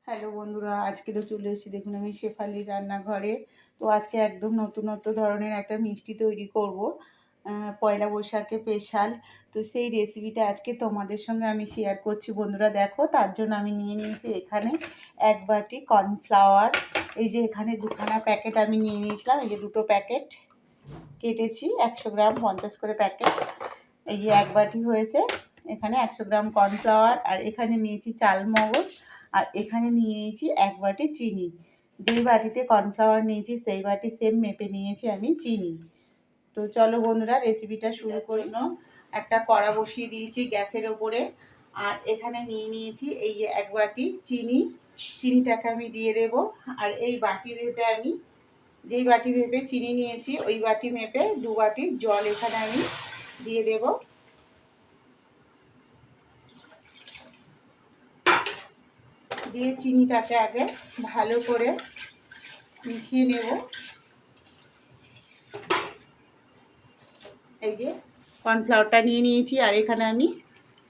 Hello বন্ধুরা, আজকে তো চলে এসেছি। দেখুন আমি শেফালির রান্নাঘরে। তো আজকে একদম নতুনত্ব ধরনের একটা মিষ্টি তৈরি করব, পয়লা বৈশাখে স্পেশাল। তো সেই রেসিপিটা আজকে তোমাদের সঙ্গে আমি শেয়ার করছি বন্ধুরা। দেখো, তার জন্য আমি নিয়ে নিয়েছি এখানে 1 বাটি কর্নফ্লাওয়ার। এই যে এখানে দুখানা প্যাকেট আমি নিয়ে নিয়েছিলাম, এই যে দুটো প্যাকেট কেটেছি, 100 গ্রাম 50 করে প্যাকেট। এই যে 1 বাটি হয়েছে। এখানে 100 গ্রাম কর্নফ্লাওয়ার, আর এখানে নিয়েছি চালমগজ, আর এখানে নিয়ে নিয়েছি 1 বাটি চিনি। যেই বাটিতে কর্নফ্লাওয়ার নিয়েছি সেই বাটি সেম মেপে নিয়েছি আমি চিনি। তো চলো বন্ধুরা, রেসিপিটা শুরু করি। একটা কড়া বসিয়ে দিয়েছি গ্যাসের ওপরে, আর এখানে নিয়ে নিয়েছি এই যে 1 বাটি চিনি। চিনিটাকে আমি দিয়ে দেব। আর এই বাটি মেপে আমি, যেই বাটি মেপে চিনি নিয়েছি ওই বাটি মেপে 2 বাটি জল এখানে আমি দিয়ে দেব। দিয়ে চিনিটাকে আগে ভালো করে মিশিয়ে নেব। এই যে কর্নফ্লাওয়ারটা নিয়ে নিয়েছি, আর এখানে আমি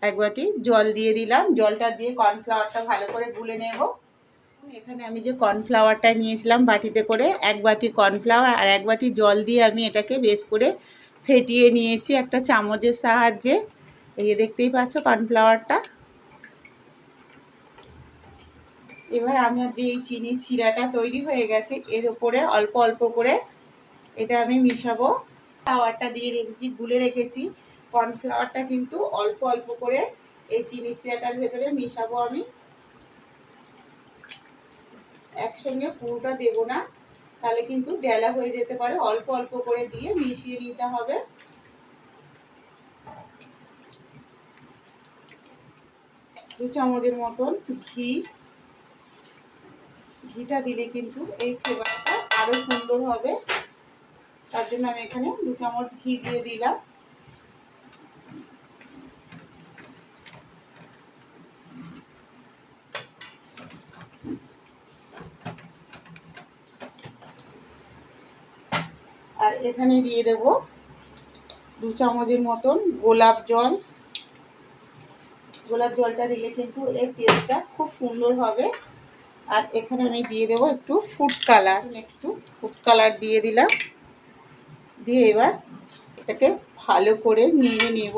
1 বাটি জল দিয়ে দিলাম। জলটা দিয়ে কর্নফ্লাওয়ারটা ভালো করে গুলে নেব। এখানে আমি যে কর্নফ্লাওয়ারটা নিয়েছিলাম বাটিতে করে, 1 বাটি কর্নফ্লাওয়ার আর 1 বাটি জল দিয়ে আমি এটাকে বেশ করে ফেটিয়ে নিয়েছি একটা চামচের সাহায্যে। এই যে দেখতেই পাচ্ছ কর্নফ্লাওয়ারটা। এবার আমার যে এই চিনির শিরাটা তৈরি হয়ে গেছে, এর উপরে অল্প অল্প করে এটা আমি মিশাবো। ফ্লাওয়ারটা দিয়ে রেখেছি, গুলে রেখেছি কর্নফ্লাওয়ারটা, কিন্তু অল্প অল্প করে এই চিনি শিরাটার ভেতরে মিশাবো আমি। একসঙ্গে পুরোটা দেব না, তাহলে কিন্তু ডেলা হয়ে যেতে পারে। অল্প অল্প করে দিয়ে মিশিয়ে নিতে হবে। দু চামচের মতন ঘিটা দিলে কিন্তু এই ফ্লেভারটা আরো সুন্দর হবে। তার জন্য আমি এখানে 2 চামচ ঘি দিয়ে দিলাম। আর এখানে দিয়ে দেব 2 চামচের মতন গোলাপ জল। গোলাপ জলটা দিলে কিন্তু এর টেস্টটা খুব সুন্দর হবে। আর এখানে আমি দিয়ে দেব একটু ফুড কালার দিয়ে দিলাম। দিয়ে এবার এটাকে ভালো করে নিয়ে নেব।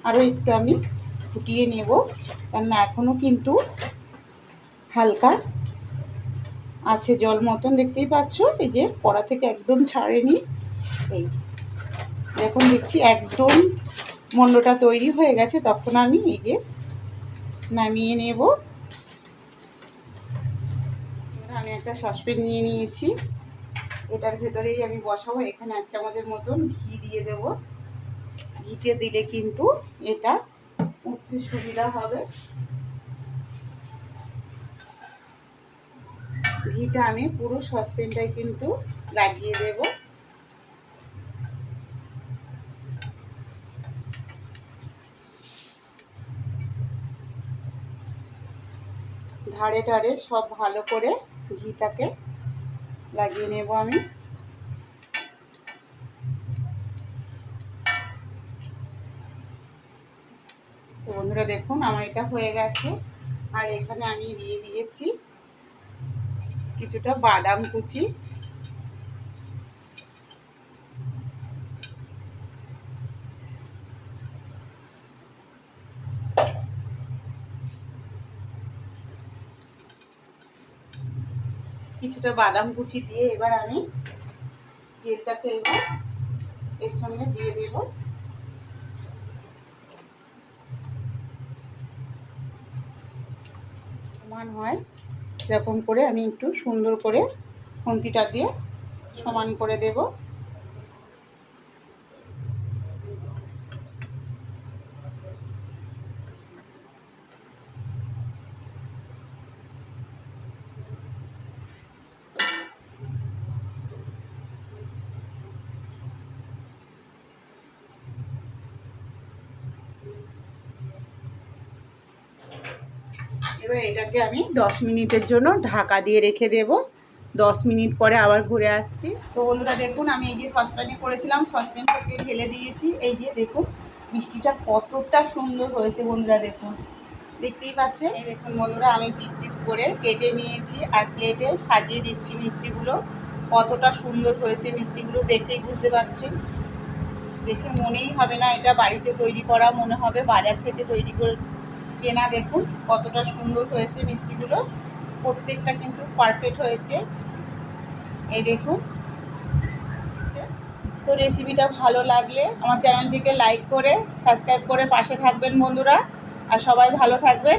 আরও একটু আমি ফুটিয়ে নেব, কারণ এখনো কিন্তু হালকা আছে জল মতন, দেখতেই পাচ্ছ। এই যে কড়া থেকে একদম ছাড়েনি। এই যখন দেখছি একদম মন্ডটা তৈরি হয়ে গেছে, তখন আমি এই যে নামিয়ে নেব। আমি একটা সসপ্যান নিয়ে নিয়েছি, এটার ভেতরেই আমি বসাবো। এখানে 1 চামচের মতন ঘি দিয়ে দেব। ঘিতে দিলে কিন্তু এটা উঠতে সুবিধা হবে। ঘিটা আমি পুরো সসপ্যানটায় কিন্তু লাগিয়ে দেব। ধারে ধারে সব ভালো করে ঘিটাকে লাগিয়ে নেব আমি। তো বন্ধুরা দেখুন, আমার এটা হয়ে গেছে। আর এখানে আমি দিয়ে দিয়েছি কিছুটা বাদাম কুচি। কিছুটা বাদাম কুচি দিয়ে এবার আমি তেলটাকে এবার এর সঙ্গে দিয়ে দেব। সমান হয় সেরকম করে আমি একটু সুন্দর করে খুন্তিটা দিয়ে সমান করে দেব। এবার এটাকে আমি 10 মিনিটের জন্য ঢাকা দিয়ে রেখে দেব। 10 মিনিট পরে আবার ঘুরে আসছি। তো বন্ধুরা দেখুন আমি এই যে সসপ্যানে করেছিলাম, সসপ্যান থেকে ঢেলে দিয়েছি। এই যে দেখুন মিষ্টিটা কতটা সুন্দর হয়েছে বন্ধুরা, দেখুন দেখতেই পাচ্ছেন। এই দেখুন বন্ধুরা আমি পিস পিস করে কেটে নিয়েছি আর প্লেটে সাজিয়ে দিচ্ছি মিষ্টিগুলো। কতটা সুন্দর হয়েছে মিষ্টিগুলো দেখেই বুঝতে পারছেন, দেখে মনেই হবে না এটা বাড়িতে তৈরি করা, মনে হবে বাজার থেকে তৈরি করে কেনা। দেখুন কতটা সুন্দর হয়েছে মিষ্টিগুলো, প্রত্যেকটা কিন্তু পারফেক্ট হয়েছে। এই দেখুন। তো রেসিপিটা ভালো লাগলে আমার চ্যানেলটিকে লাইক করে সাবস্ক্রাইব করে পাশে থাকবেন বন্ধুরা, আর সবাই ভালো থাকবেন।